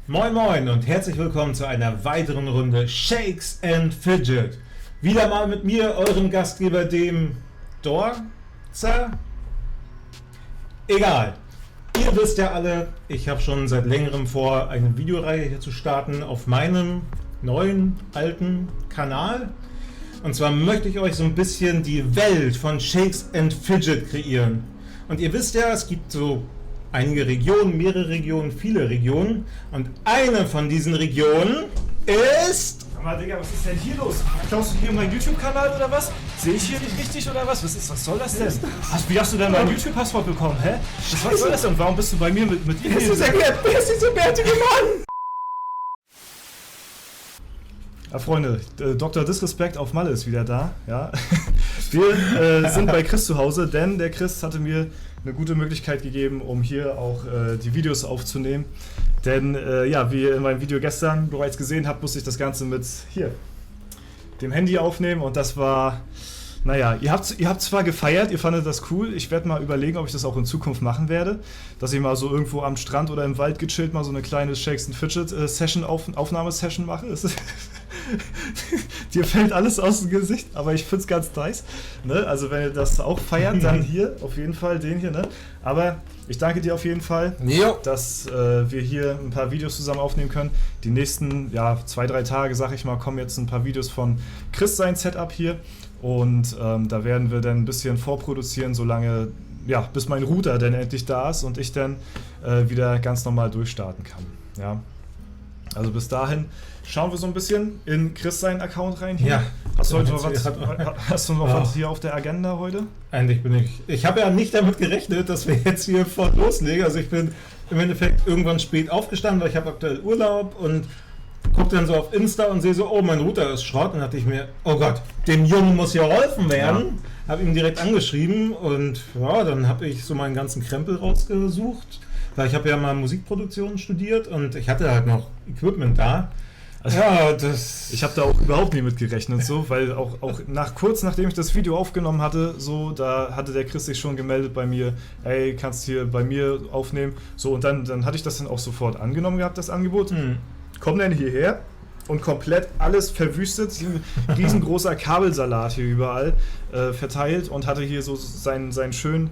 Moin Moin und herzlich willkommen zu einer weiteren Runde Shakes and Fidget. Wieder mal mit mir, eurem Gastgeber, dem Dorzer. Egal. Ihr wisst ja alle, ich habe schon seit längerem vor, eine Videoreihe hier zu starten auf meinem neuen, alten Kanal. Und zwar möchte ich euch so ein bisschen die Welt von Shakes and Fidget kreieren. Und ihr wisst ja, es gibt so einige Regionen, mehrere Regionen, viele Regionen. Und eine von diesen Regionen ist... Aber Digga, was ist denn hier los? Klaust du hier meinen YouTube-Kanal oder was? Sehe ich hier nicht richtig oder was? Was soll das denn? Wie hast du denn mein YouTube-Passwort bekommen, hä? Was soll das denn? Warum bist du bei mir mit Wer ist dieser bärtige Mann? Ja, Freunde, Dr. Disrespect auf Malle ist wieder da. Ja. Wir sind bei Chris zu Hause, denn der Chris hatte mir eine gute Möglichkeit gegeben, um hier auch die Videos aufzunehmen. Denn ja, wie ihr in meinem Video gestern bereits gesehen habt, musste ich das Ganze mit hier dem Handy aufnehmen und das war, naja, ihr habt zwar gefeiert, ihr fandet das cool, ich werde mal überlegen, ob ich das auch in Zukunft machen werde, dass ich mal so irgendwo am Strand oder im Wald gechillt mal so eine kleine Shakes and Fidget Session, Aufnahmesession mache. Dir fällt alles aus dem Gesicht, aber ich find's ganz nice, ne? Also wenn ihr das auch feiert, dann hier, auf jeden Fall den hier, ne? Aber ich danke dir auf jeden Fall, dass wir hier ein paar Videos zusammen aufnehmen können. Die nächsten, ja, 2-3 Tage, sag ich mal, kommen jetzt ein paar Videos von Chris sein Setup hier. Und da werden wir dann ein bisschen vorproduzieren, solange, ja, bis mein Router dann endlich da ist und ich dann wieder ganz normal durchstarten kann. Ja. Also bis dahin schauen wir so ein bisschen in Chris seinen Account rein hier. Ja. Hast du noch was hier auf der Agenda heute? Eigentlich bin ich habe ja nicht damit gerechnet, dass wir jetzt hier voll loslegen. Also ich bin im Endeffekt irgendwann spät aufgestanden, weil ich habe aktuell Urlaub und gucke dann so auf Insta und sehe so, oh, mein Router ist Schrott. Und dachte ich mir, oh Gott, dem Jungen muss ja geholfen werden. Ja. Habe ihn direkt angeschrieben und ja, dann habe ich so meinen ganzen Krempel rausgesucht. Weil ich habe ja mal Musikproduktion studiert und ich hatte halt noch Equipment da. Also ja, ich habe da auch überhaupt nicht mit gerechnet, so, weil auch kurz nachdem ich das Video aufgenommen hatte, so, da hatte der Chris sich schon gemeldet bei mir, ey, kannst hier bei mir aufnehmen, so, und dann hatte ich das dann auch sofort angenommen gehabt, das Angebot. Komm dann hierher und komplett alles verwüstet, riesengroßer Kabelsalat hier überall verteilt und hatte hier so seinen schönen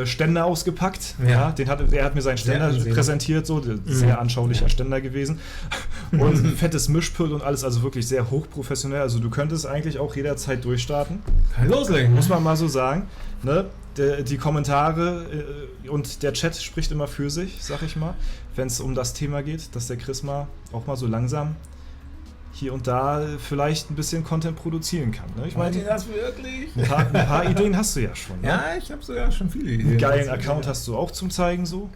Ständer ausgepackt. Ja. Er hat mir seinen Ständer präsentiert, so sehr anschaulicher Ständer gewesen. Und ein fettes Mischpult und alles, also wirklich sehr hochprofessionell. Also du könntest eigentlich auch jederzeit durchstarten. Kann loslegen. Muss man mal so sagen. Ne? Die Kommentare und der Chat spricht immer für sich, sag ich mal, wenn es um das Thema geht, dass der Chris auch mal so langsam hier und da vielleicht ein bisschen Content produzieren kann. Ne? Ich meine, das wirklich? Ein paar Ideen hast du ja schon. Ne? Ja, ich habe sogar schon viele Ideen. Einen geilen Account hast du auch zum Zeigen so.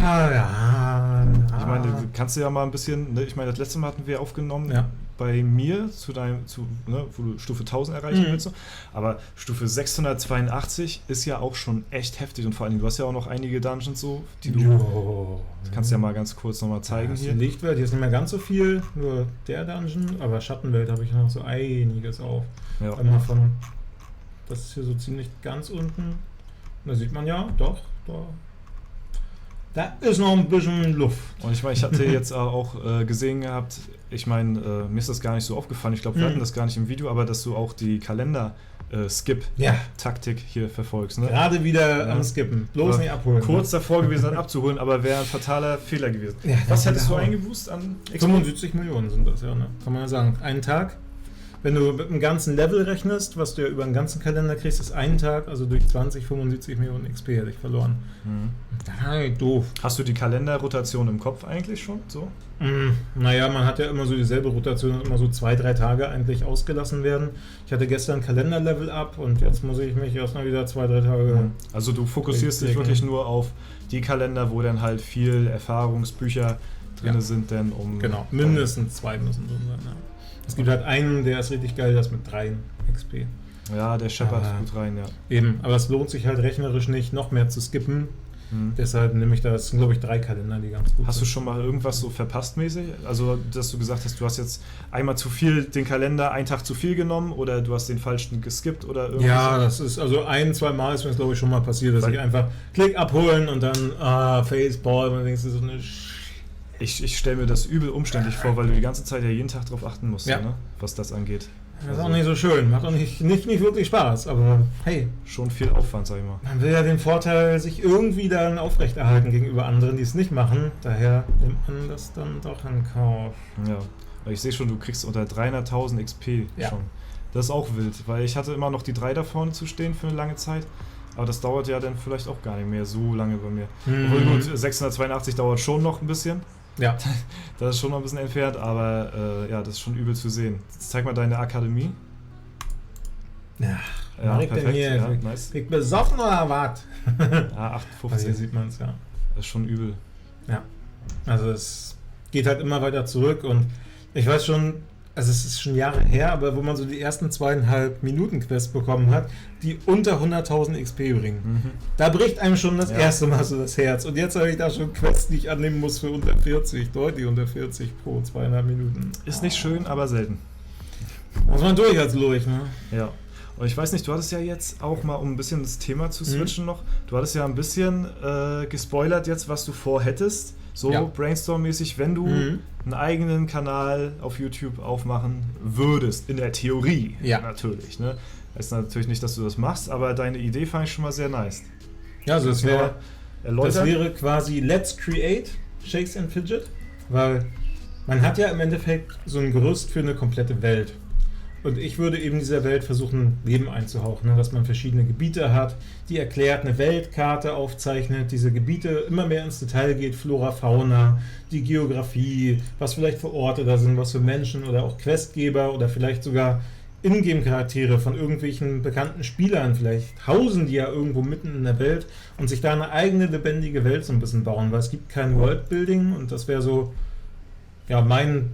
Ja. Ich meine, kannst du ja mal ein bisschen, ne? Ich meine, das letzte Mal hatten wir aufgenommen bei mir, ne, wo du Stufe 1000 erreichen willst. Aber Stufe 682 ist ja auch schon echt heftig und vor allem, du hast ja auch noch einige Dungeons so, die du kannst ja mal ganz kurz nochmal zeigen hier. Lichtwelt, hier ist nicht mehr ganz so viel, nur der Dungeon, aber Schattenwelt habe ich noch so einiges auf. Ja. Einmal von, das ist hier so ziemlich ganz unten. Und da sieht man ja, doch, da ist noch ein bisschen Luft. Und ich meine, ich hatte jetzt auch gesehen gehabt, ich meine, mir ist das gar nicht so aufgefallen, ich glaube, wir hatten das gar nicht im Video, aber dass du auch die Kalender-Skip-Taktik hier verfolgst. Ne? Gerade wieder am Skippen, bloß nicht abholen. Kurz davor gewesen, das abzuholen, aber wäre ein fataler Fehler gewesen. Ja, was hättest du eingeboost an XP? 75 Millionen sind das, ja, ne? Kann man ja sagen. Einen Tag. Wenn du mit einem ganzen Level rechnest, was du ja über einen ganzen Kalender kriegst, ist ein Tag, also durch 75 Millionen XP hätte ich verloren. Doof. Hast du die Kalenderrotation im Kopf eigentlich schon? So? Naja, man hat ja immer so dieselbe Rotation, immer so 2-3 Tage eigentlich ausgelassen werden. Ich hatte gestern Kalenderlevel up und jetzt muss ich mich erstmal wieder 2-3 Tage... Also du fokussierst dich wirklich nur auf die Kalender, wo dann halt viel Erfahrungsbücher drin sind, denn Genau, mindestens 2 müssen drin sein, ja. Es gibt halt einen, der ist richtig geil, das mit 3 XP. Ja, der scheppert gut rein, ja. Eben, aber es lohnt sich halt rechnerisch nicht, noch mehr zu skippen, Deshalb nehme ich da, das sind glaube ich 3 Kalender, die ganz gut Hast sind. du schon mal irgendwas so verpasst mäßig? Also, dass du gesagt hast, du hast jetzt einmal zu viel den Kalender, einen Tag zu viel genommen oder du hast den falschen geskippt oder irgendwas? Ja, das ist, also 1-2 Mal ist mir das glaube ich schon mal passiert, dass ich einfach Klick abholen und dann Faceball und dann denkst du so eine Ich stelle mir das übel umständlich vor, weil du die ganze Zeit ja jeden Tag drauf achten musst, ne? Was das angeht. Das ist auch nicht so schön, macht auch nicht wirklich Spaß, aber hey. Schon viel Aufwand, sag ich mal. Man will ja den Vorteil sich irgendwie dann aufrechterhalten gegenüber anderen, die es nicht machen. Daher nimmt man das dann doch in Kauf. Ja, ich sehe schon, du kriegst unter 300.000 XP schon. Das ist auch wild, weil ich hatte immer noch die 3 da vorne zu stehen für eine lange Zeit. Aber das dauert ja dann vielleicht auch gar nicht mehr so lange bei mir. Obwohl gut, 682 dauert schon noch ein bisschen. Ja. Das ist schon noch ein bisschen entfernt, aber das ist schon übel zu sehen. Zeig mal deine Akademie. Ja, perfekt. Hier, ja, nice. Ich besoffen oder was? Ja, 8,15. Also hier sieht man es, ja. Das ist schon übel. Ja. Also es geht halt immer weiter zurück und ich weiß schon, also es ist schon Jahre her, aber wo man so die ersten 2,5 Minuten Quests bekommen hat, die unter 100.000 XP bringen. Da bricht einem schon das erste Mal so das Herz. Und jetzt habe ich da schon Quests, die ich annehmen muss für unter 40, deutlich unter 40 pro 2,5 Minuten. Ist nicht schön, aber selten. Muss man durch als Lurch, ne? Ja. Und ich weiß nicht, du hattest ja jetzt auch mal, um ein bisschen das Thema zu switchen noch, du hattest ja ein bisschen gespoilert jetzt, was du vorhättest, so Brainstorm-mäßig, wenn du einen eigenen Kanal auf YouTube aufmachen würdest, in der Theorie natürlich, ne? Heißt natürlich nicht, dass du das machst, aber deine Idee fand ich schon mal sehr nice. Ja, also das wäre quasi Let's Create Shakes and Fidget, weil man hat ja im Endeffekt so ein Gerüst für eine komplette Welt. Und ich würde eben dieser Welt versuchen, Leben einzuhauchen, ne? Dass man verschiedene Gebiete hat, die erklärt, eine Weltkarte aufzeichnet, diese Gebiete immer mehr ins Detail geht, Flora, Fauna, die Geografie, was vielleicht für Orte da sind, was für Menschen oder auch Questgeber oder vielleicht sogar Ingame-Charaktere von irgendwelchen bekannten Spielern, vielleicht hausen die ja irgendwo mitten in der Welt und sich da eine eigene lebendige Welt so ein bisschen bauen, weil es gibt kein Worldbuilding und das wäre so, ja, mein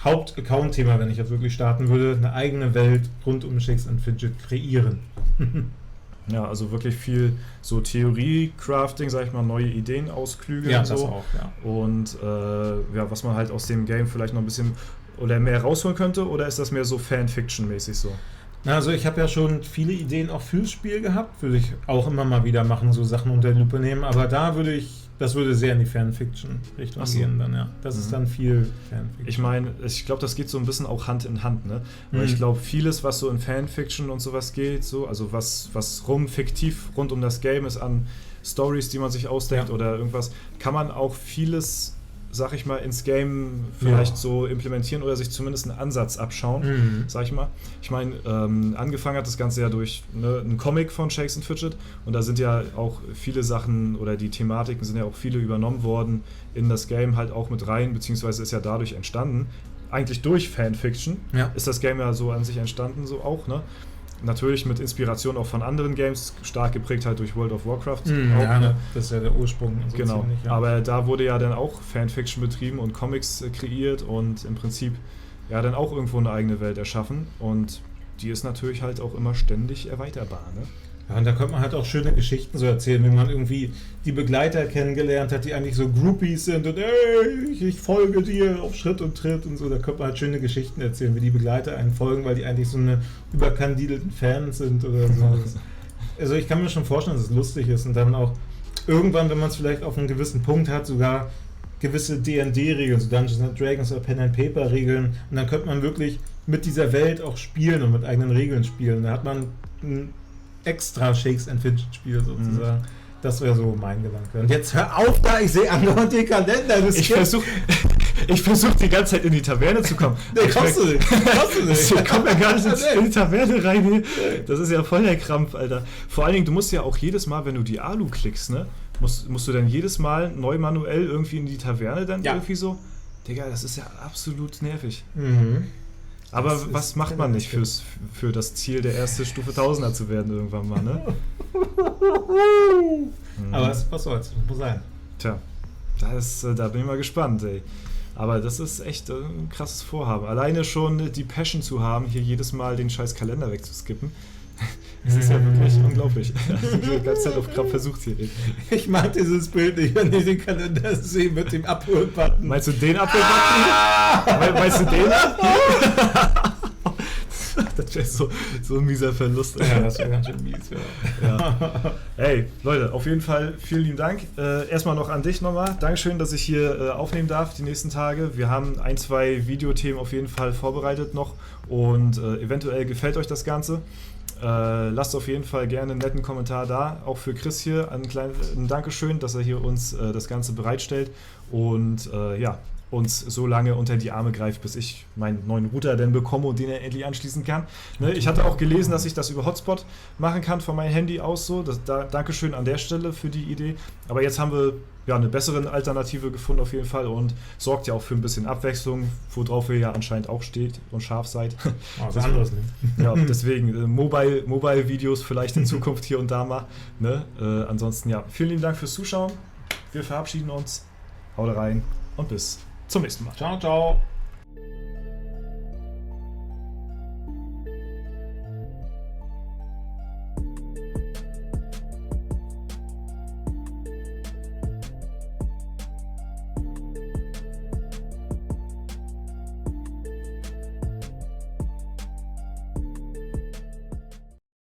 Haupt-Account-Thema, wenn ich jetzt wirklich starten würde, eine eigene Welt rund um Shakes and Fidget kreieren. Ja, also wirklich viel so Theorie-Crafting, sag ich mal, neue Ideen ausklügeln und so. Das auch, ja. Und was man halt aus dem Game vielleicht noch ein bisschen oder mehr rausholen könnte, oder ist das mehr so Fanfiction-mäßig so? Also ich habe ja schon viele Ideen auch fürs Spiel gehabt, würde ich auch immer mal wieder machen, so Sachen unter die Lupe nehmen, aber da das würde sehr in die Fanfiction-Richtung gehen dann, ja. Das ist dann viel Fanfiction. Ich meine, ich glaube, das geht so ein bisschen auch Hand in Hand, ne? Weil ich glaube, vieles, was so in Fanfiction und sowas geht, so, also was fiktiv rund um das Game ist an Stories, die man sich ausdenkt oder irgendwas, kann man auch vieles, sag ich mal, ins Game vielleicht so implementieren oder sich zumindest einen Ansatz abschauen, sag ich mal. Ich meine, angefangen hat das Ganze ja durch einen Comic von Shakes and Fidget und da sind ja auch viele Sachen oder die Thematiken sind ja auch viele übernommen worden in das Game halt auch mit rein, beziehungsweise ist ja dadurch entstanden. Eigentlich durch Fanfiction ist das Game ja so an sich entstanden, so auch, ne? Natürlich mit Inspiration auch von anderen Games, stark geprägt halt durch World of Warcraft. Das ist ja der Ursprung. Also genau, ziemlich, aber da wurde ja dann auch Fanfiction betrieben und Comics kreiert und im Prinzip dann auch irgendwo eine eigene Welt erschaffen und die ist natürlich halt auch immer ständig erweiterbar, ne? Ja, und da könnte man halt auch schöne Geschichten so erzählen, wenn man irgendwie die Begleiter kennengelernt hat, die eigentlich so Groupies sind und ich folge dir auf Schritt und Tritt und so. Da könnte man halt schöne Geschichten erzählen, wie die Begleiter einen folgen, weil die eigentlich so eine überkandidelten Fans sind oder so. Also ich kann mir schon vorstellen, dass es lustig ist und dann auch irgendwann, wenn man es vielleicht auf einen gewissen Punkt hat, sogar gewisse D&D-Regeln, so Dungeons & Dragons oder Pen-and-Paper-Regeln und dann könnte man wirklich mit dieser Welt auch spielen und mit eigenen Regeln spielen. Da hat man ein extra Shakes and Fidget Spiel sozusagen. Das wäre so mein Gedanke. Und jetzt hör auf da, ich sehe andauernd den Kalender. Ich versuch die ganze Zeit in die Taverne zu kommen. Nee, kommst du nicht. Ich komme ja gar nicht in die Taverne rein. Das ist ja voll der Krampf, Alter. Vor allen Dingen, du musst ja auch jedes Mal, wenn du die Alu klickst, ne, musst du dann jedes Mal neu manuell irgendwie in die Taverne dann irgendwie so. Digga, das ist ja absolut nervig. Aber was macht man nicht für das Ziel, der erste Stufe 1000er zu werden irgendwann mal, ne? Aber was soll's, muss sein. Tja, da bin ich mal gespannt, ey. Aber das ist echt ein krasses Vorhaben. Alleine schon die Passion zu haben, hier jedes Mal den scheiß Kalender wegzuskippen. Das ist ja wirklich unglaublich. unglaublich. Die ganze Zeit auf Kraft versucht hier. Ich mag dieses Bild nicht, wenn ich den Kalender sehe mit dem Abholbutton. Meinst du den Abholbutton? Meinst du den? Das wäre so ein mieser Verlust. Ja, das wäre ganz schön mies, ja. Hey, Leute, auf jeden Fall vielen lieben Dank. Erstmal noch an dich nochmal. Dankeschön, dass ich hier aufnehmen darf die nächsten Tage. Wir haben 1, 2 Videothemen auf jeden Fall vorbereitet noch und eventuell gefällt euch das Ganze. Lasst auf jeden Fall gerne einen netten Kommentar da. Auch für Chris hier ein Dankeschön, dass er hier uns das Ganze bereitstellt und uns so lange unter die Arme greift, bis ich meinen neuen Router dann bekomme und den er endlich anschließen kann. Ne, ich hatte auch gelesen, dass ich das über Hotspot machen kann von meinem Handy aus so. Dankeschön an der Stelle für die Idee. Aber jetzt haben wir ja eine bessere Alternative gefunden auf jeden Fall und sorgt ja auch für ein bisschen Abwechslung, worauf ihr ja anscheinend auch steht und scharf seid. Was anderes nicht. Ja, deswegen Mobile-Videos vielleicht in Zukunft hier und da mal. Ne? Ansonsten ja, vielen lieben Dank fürs Zuschauen. Wir verabschieden uns. Haut rein und bis zum nächsten Mal. Ciao, ciao.